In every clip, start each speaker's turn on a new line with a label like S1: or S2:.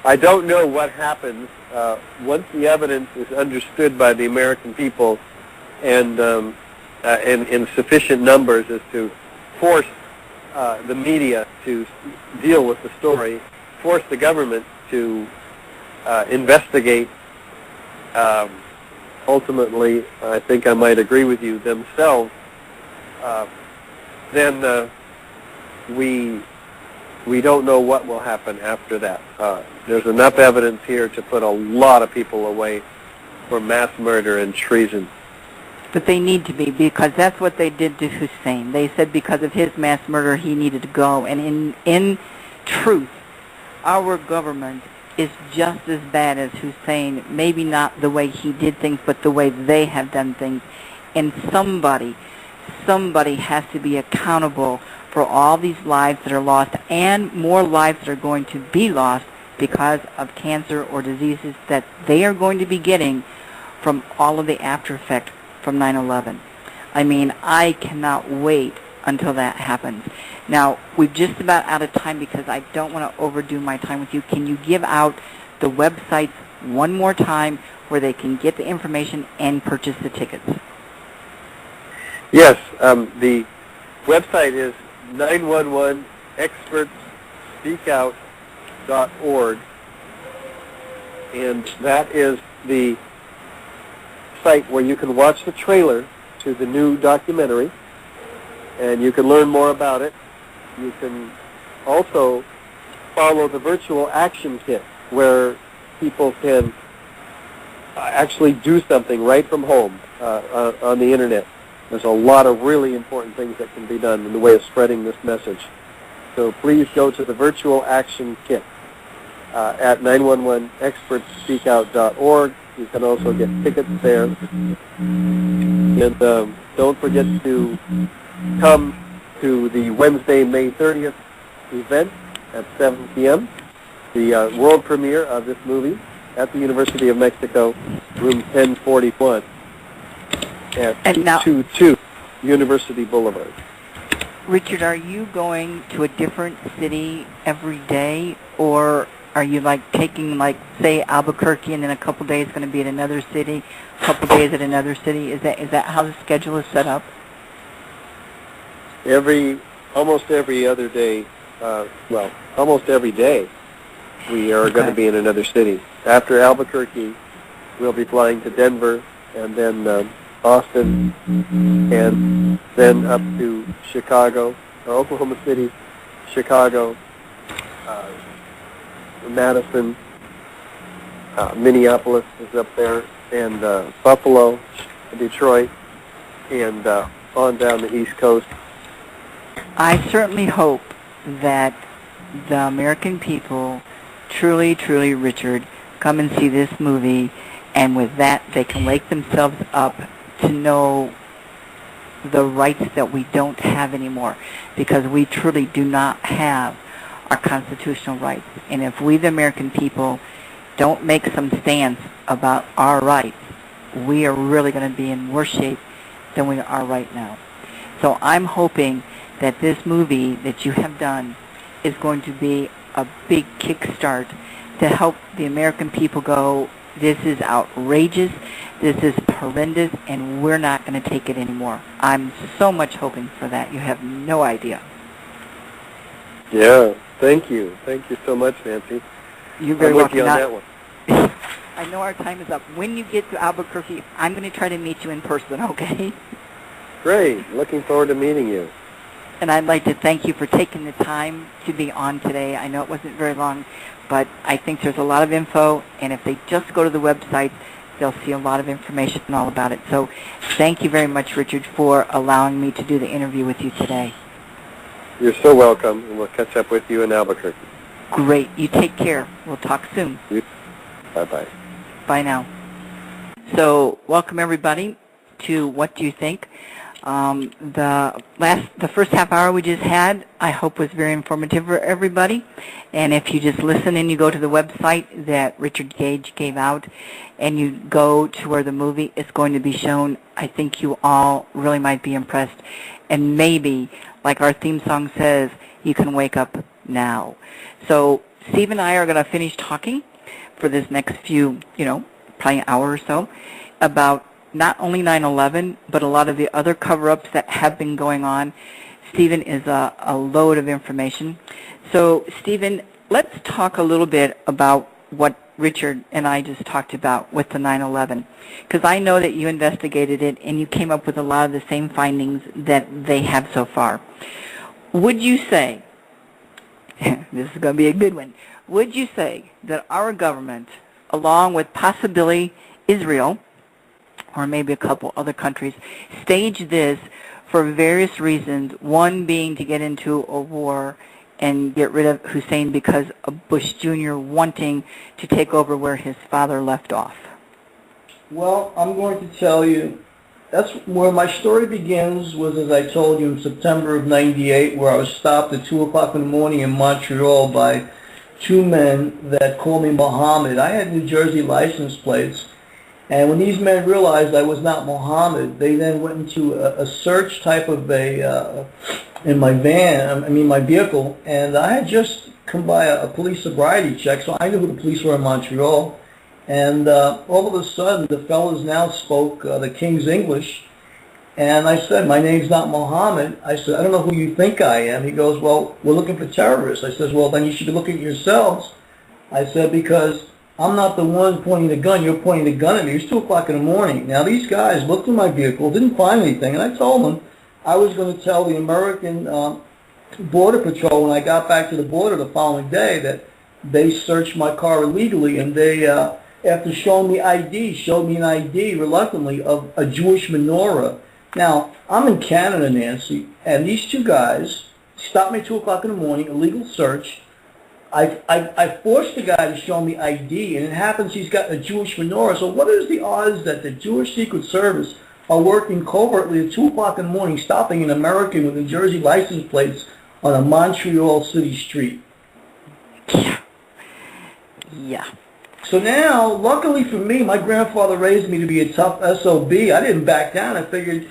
S1: I don't know what happens once the evidence is understood by the American people and in sufficient numbers as to force the media to deal with the story, force the government to investigate. Ultimately, I think I might agree with you, themselves, then we don't know what will happen after that. There's enough evidence here to put a lot of people away for mass murder and treason.
S2: But they need to be, because that's what they did to Hussein. They said because of his mass murder he needed to go. And in truth, our government is just as bad as Hussein, maybe not the way he did things, but the way they have done things. And somebody has to be accountable for all these lives that are lost and more lives that are going to be lost because of cancer or diseases that they are going to be getting from all of the after effect from 9/11. I mean, I cannot wait until that happens. Now, we're just about out of time because I don't want to overdo my time with you. Can you give out the websites one more time where they can get the information and purchase the tickets?
S1: Yes, the website is 911expertspeakout.org, and that is the site where you can watch the trailer to the new documentary, and you can learn more about it. You can also follow the virtual action kit where people can actually do something right from home on the internet. There's a lot of really important things that can be done in the way of spreading this message. So please go to the virtual action kit at 911expertspeakout.org. You can also get tickets there. And don't forget to come to the Wednesday, May 30th event at 7 p.m., the world premiere of this movie at the University of Mexico, room 1041 at 222 University Boulevard.
S2: Richard, are you going to a different city every day, or are you like taking, like, say, Albuquerque, and then a couple days going to be at another city, a couple days at another city? Is that how the schedule is set up?
S1: Almost every other day, almost every day, we are going to be in another city. After Albuquerque, we'll be flying to Denver, and then Austin, and then up to Chicago, or Oklahoma City, Chicago, Madison, Minneapolis is up there, and Buffalo, Detroit, and on down the East Coast.
S2: I certainly hope that the American people truly, truly, Richard, come and see this movie, and with that they can wake themselves up to know the rights that we don't have anymore, because we truly do not have our constitutional rights. And if we, the American people, don't make some stance about our rights, we are really going to be in worse shape than we are right now. So I'm hoping that this movie that you have done is going to be a big kickstart to help the American people go, this is outrageous, this is horrendous, and we're not going to take it anymore. I'm so much hoping for that. You have no idea.
S1: Yeah, thank you. Thank you so much, Nancy.
S2: You're very welcome.
S1: I'm with you on that one.
S2: I know our time is up. When you get to Albuquerque, I'm going to try to meet you in person, okay?
S1: Great. Looking forward to meeting you.
S2: And I'd like to thank you for taking the time to be on today. I know it wasn't very long, but I think there's a lot of info, and if they just go to the website, they'll see a lot of information all about it. So thank you very much, Richard, for allowing me to do the interview with you today.
S1: You're so welcome, and we'll catch up with you in Albuquerque.
S2: Great. You take care. We'll talk soon.
S1: Bye-bye.
S2: Bye now. So welcome, everybody, to What Do You Think? The first half hour we just had, I hope, was very informative for everybody. And if you just listen and you go to the website that Richard Gage gave out, and you go to where the movie is going to be shown, I think you all really might be impressed. And maybe, like our theme song says, you can wake up now. So Steve and I are going to finish talking for this next few, probably an hour or so, about not only 9/11, but a lot of the other cover-ups that have been going on. Stephen is a load of information. So, Stephen, let's talk a little bit about what Richard and I just talked about with the 9/11, because I know that you investigated it and you came up with a lot of the same findings that they have so far. Would you say, this is going to be a good one, would you say that our government, along with possibly Israel, or maybe a couple other countries, staged this for various reasons, one being to get into a war and get rid of Hussein because of Bush Jr. wanting to take over where his father left off?
S3: Well, I'm going to tell you, that's where my story begins, was, as I told you, in September of '98, where I was stopped at 2 o'clock in the morning in Montreal by two men that called me Mohammed. I had New Jersey license plates, and when these men realized I was not Mohammed, they then went into a search type of in my my vehicle, and I had just come by a police sobriety check, so I knew who the police were in Montreal. And all of a sudden, the fellows now spoke the King's English, and I said, my name's not Mohammed. I said, I don't know who you think I am. He goes, well, we're looking for terrorists. I says, well, then you should be looking at yourselves. I said, because I'm not the one pointing the gun. You're pointing the gun at me. It's 2 o'clock in the morning. Now, these guys looked in my vehicle, didn't find anything, and I told them I was going to tell the American Border Patrol when I got back to the border the following day that they searched my car illegally, and they, after showing me ID, showed me an ID reluctantly of a Jewish menorah. Now, I'm in Canada, Nancy, and these two guys stopped me at 2 o'clock in the morning, illegal search. I forced the guy to show me ID, and it happens he's got a Jewish menorah. So what is the odds that the Jewish Secret Service are working covertly at 2 o'clock in the morning, stopping an American with New Jersey license plates on a Montreal city street?
S2: Yeah.
S3: So now, luckily for me, my grandfather raised me to be a tough SOB. I didn't back down. I figured,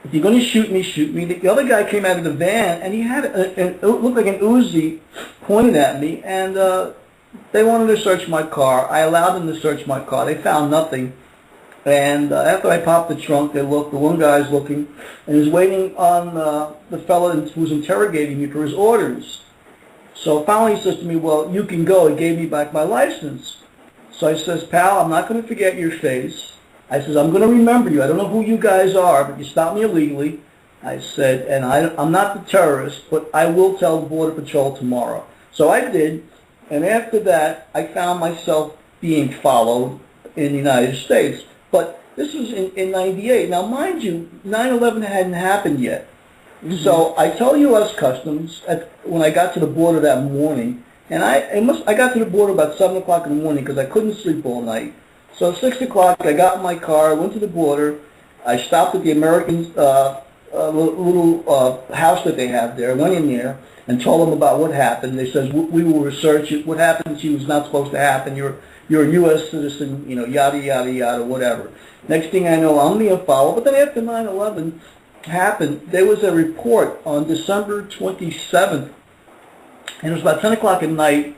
S3: if you're going to shoot me, shoot me. The other guy came out of the van, and he had it looked like an Uzi pointed at me, and they wanted to search my car. I allowed them to search my car. They found nothing. And after I popped the trunk, they looked. The one guy's looking, and he's waiting on the fellow who was interrogating me for his orders. So finally he says to me, well, you can go. He gave me back my license. So I says, pal, I'm not going to forget your face. I says, I'm going to remember you. I don't know who you guys are, but you stopped me illegally. I said, and I'm not the terrorist, but I will tell the Border Patrol tomorrow. So I did, and after that, I found myself being followed in the United States. But this was in '98. Now, mind you, 9/11 hadn't happened yet. Mm-hmm. So I tell U.S. Customs when I got to the border that morning, and I got to the border about 7 o'clock in the morning because I couldn't sleep all night. So at 6 o'clock, I got in my car, went to the border. I stopped at the American little house that they have there. I went in there and told them about what happened. They says, we will research it. What happened to you is not supposed to happen. You're a U.S. citizen, yada, yada, yada, whatever. Next thing I know, I'm being followed. But then after 9/11 happened, there was a report on December 27th, and it was about 10 o'clock at night,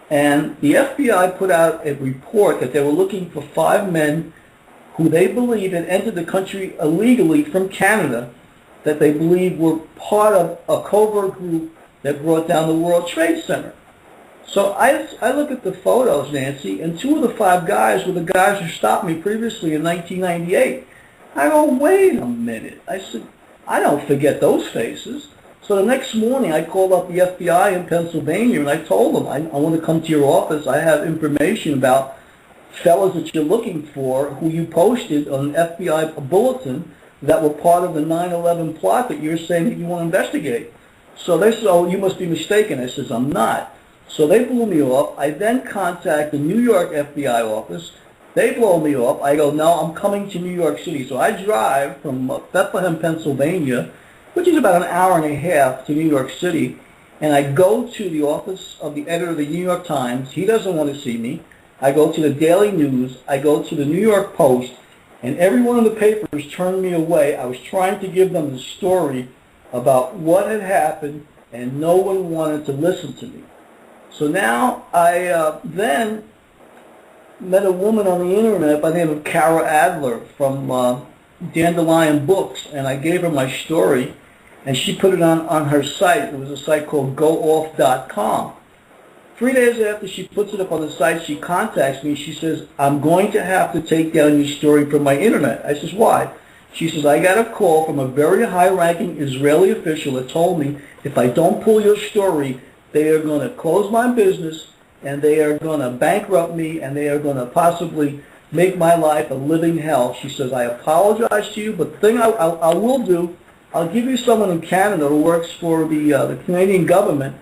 S3: and the FBI put out a report that they were looking for 5 men who they believe had entered the country illegally from Canada, that they believe were part of a covert group that brought down the World Trade Center. So I look at the photos, Nancy, and 2 of the 5 guys were the guys who stopped me previously in 1998. I go, wait a minute. I said, I don't forget those faces. So the next morning I called up the FBI in Pennsylvania, and I told them, I want to come to your office. I have information about fellas that you're looking for who you posted on an FBI bulletin that were part of the 9/11 plot that you're saying that you want to investigate. So they said, oh, you must be mistaken. I says, I'm not. So they blew me off. I then contact the New York FBI office. They blow me off. I go, no, I'm coming to New York City. So I drive from Bethlehem, Pennsylvania, which is about an hour and a half to New York City, and I go to the office of the editor of the New York Times. He doesn't want to see me. I go to the Daily News. I go to the New York Post, and every one of the papers turned me away. I was trying to give them the story about what had happened, and no one wanted to listen to me. So now I then met a woman on the internet by the name of Kara Adler from Dandelion Books, and I gave her my story, and she put it on her site. It was a site called gooff.com. 3 days after she puts it up on the site, she contacts me. She says, I'm going to have to take down your story from my internet. I says, why? She says, I got a call from a very high-ranking Israeli official that told me if I don't pull your story, they are going to close my business, and they are going to bankrupt me, and they are going to possibly make my life a living hell. She says, I apologize to you, but the thing I will do, I'll give you someone in Canada who works for the Canadian government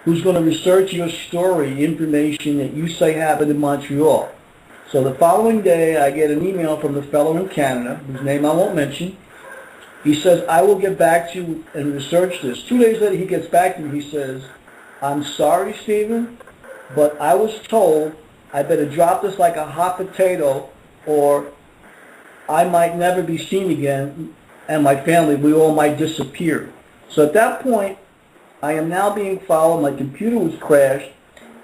S3: who's going to research your story, information that you say happened in Montreal. So the following day, I get an email from the fellow in Canada, whose name I won't mention. He says, I will get back to you and research this. 2 days later, he gets back to me. He says, I'm sorry, Stephen, but I was told I better drop this like a hot potato or I might never be seen again, and my family, we all might disappear. So at that point, I am now being followed. My computer was crashed,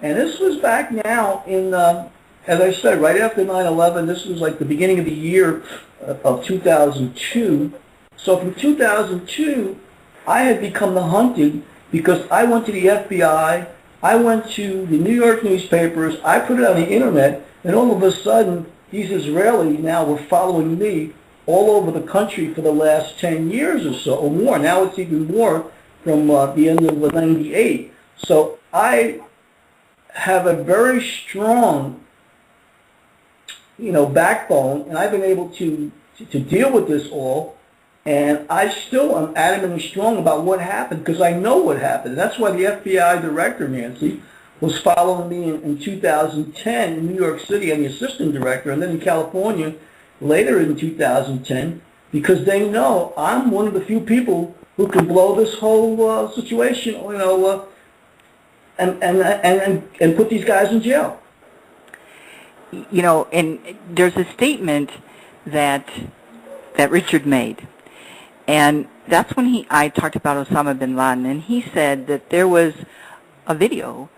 S3: and this was back now in, as I said, right after 9/11. This was like the beginning of the year of 2002. So from 2002, I had become the hunted because I went to the FBI, I went to the New York newspapers, I put it on the internet, and all of a sudden, these Israelis now were following me all over the country for the last 10 years or so, or more. Now it's even more from the end of '98. So I have a very strong, backbone, and I've been able to deal with this all, and I still am adamant and strong about what happened because I know what happened. And that's why the FBI director, Nancy, was following me in 2010 in New York City, and the assistant director, and then in California later in 2010, because they know I'm one of the few people who can blow this whole situation, and put these guys in jail.
S2: And there's a statement that Richard made, and that's when I talked about Osama bin Laden, and he said that there was a video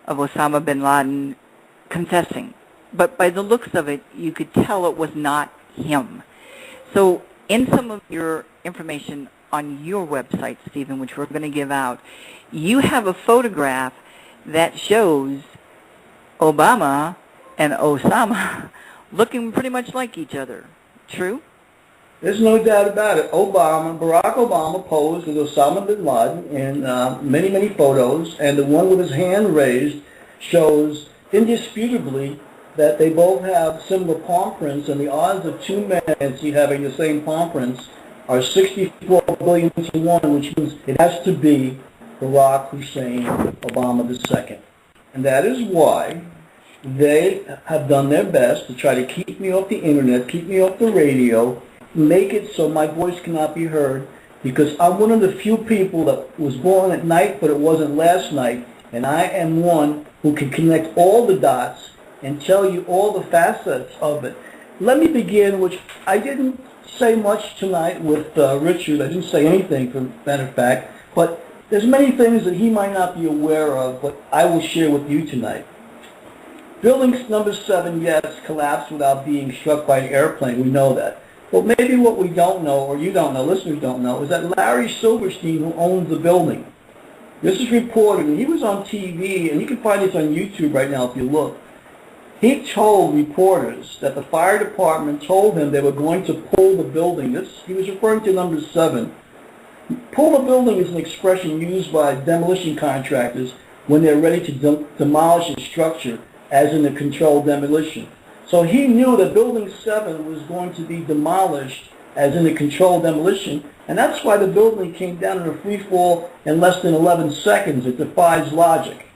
S2: of Osama bin Laden confessing, but by the looks of it, you could tell it was not him. So in some of your information on your website, Stephen, which we're going to give out, you have a photograph that shows Obama and Osama looking pretty much like each other. True?
S3: There's no doubt about it. Barack Obama posed with Osama bin Laden in many, many photos, and the one with his hand raised shows indisputably that they both have similar palm prints, and the odds of two men having the same palm prints are 64 billion to 1, which means it has to be Barack Hussein Obama II. And that is why they have done their best to try to keep me off the internet, keep me off the radio, make it so my voice cannot be heard, because I'm one of the few people that was born at night, but it wasn't last night, and I am one who can connect all the dots and tell you all the facets of it. Let me begin, which I didn't say much tonight with Richard. I didn't say anything, for matter of fact, but there's many things that he might not be aware of, but I will share with you tonight. Building number 7, yes, collapsed without being struck by an airplane. We know that. But maybe what we don't know, or you don't know, listeners don't know, is that Larry Silverstein, who owns the building, this is reported, and he was on TV, and you can find this on YouTube right now if you look. He told reporters that the fire department told him they were going to pull the building. He was referring to number 7. Pull the building is an expression used by demolition contractors when they're ready to demolish a structure, as in a controlled demolition. So he knew that Building 7 was going to be demolished as in a controlled demolition, and that's why the building came down in a free fall in less than 11 seconds. It defies logic.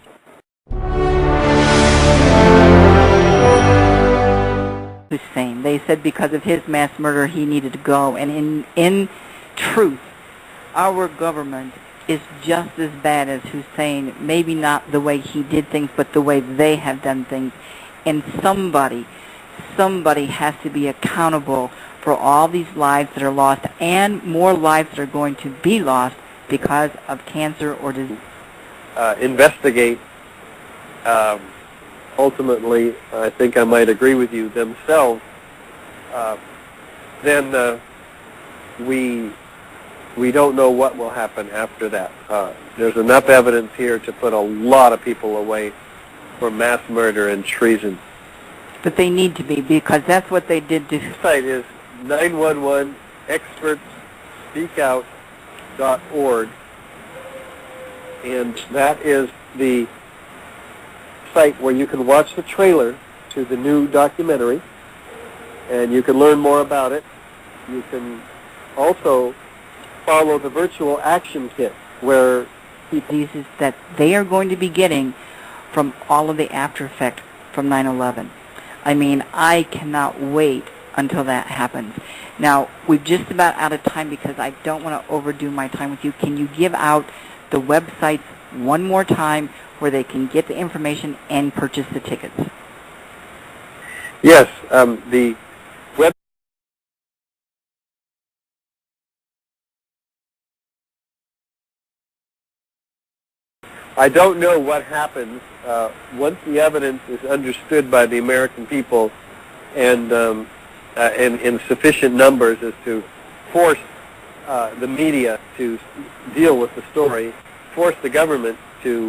S2: Hussein. They said because of his mass murder he needed to go, and in truth, our government is just as bad as Hussein, maybe not the way he did things, but the way they have done things. And somebody has to be accountable for all these lives that are lost, and more lives that are going to be lost because of cancer or disease.
S1: Investigate ultimately, I think I might agree with you, themselves, then we don't know what will happen after that. There's enough evidence here to put a lot of people away for mass murder and treason.
S2: But they need to be, because that's what they did to...
S1: The site is 911expertsspeakout.org, and that is the site where you can watch the trailer to the new documentary, and you can learn more about it. You can also follow the virtual action kit where
S2: diseases that they are going to be getting from all of the after effect from 9/11. I mean, I cannot wait until that happens. Now, we're just about out of time because I don't want to overdo my time with you. Can you give out the websites one more time where they can get the information and purchase the tickets?
S1: Yes, the web. I don't know what happens once the evidence is understood by the American people and in sufficient numbers as to force the media to deal with the story, force the government to